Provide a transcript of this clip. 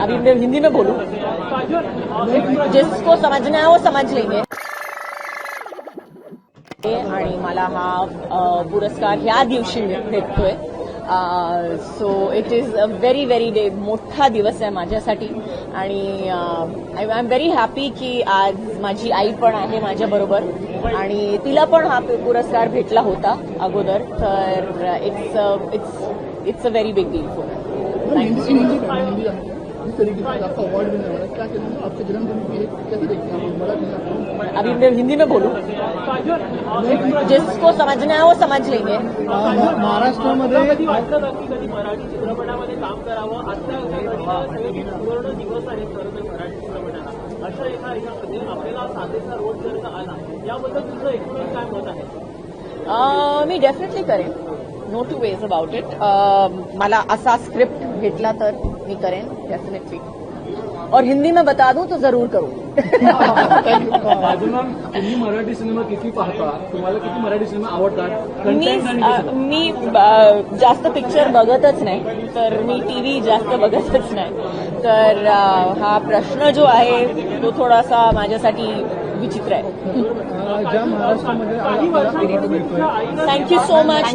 अभी मैं हिंदी में बोलूं, जिसको समझना है वो समझ लेंगे. आणि मला हा पुरस्कार ह्या दिवशी भेटतोय. So it is a very very मोठा दिवस आहे माझ्यासाठी आणि आय एम व्हेरी हॅपी की आज माझी आई पण आहे माझ्याबरोबर आणि तिला पण हा पुरस्कार भेटला होता अगोदर. तर it's a very big deal for अभी मैं हिंदी में बोलूं, जिसको समझना है वो समझ लेंगे. महाराष्ट्रामध्ये मराठी चित्रपटामध्ये काम करावं पूर्ण दिवस आहे खरं तर मराठी चित्रपटाला अशा एका ह्याच्यामध्ये आपल्याला साधेचा रोल करता आला याबद्दल तुझं एकूण काय मत आहे? मी डेफिनेटली करेन. No two ways about it. मला असा स्क्रिप्ट भेटला तर मी करेन डेफिनेटली. और हिंदी में बता दूं तो जरूर करूं. मॅम तुम्ही मराठी सिनेमा किती पाहता? तुम्हाला किती मराठी सिनेमा आवडतात? मी जास्त पिक्चर बघतच नाही, तर मी टीव्ही जास्त बघतच नाही. तर हा प्रश्न जो आहे तो थोडासा माझ्यासाठी विचित्र आहे. ज्या महाराष्ट्रामध्ये थँक्यू सो मच.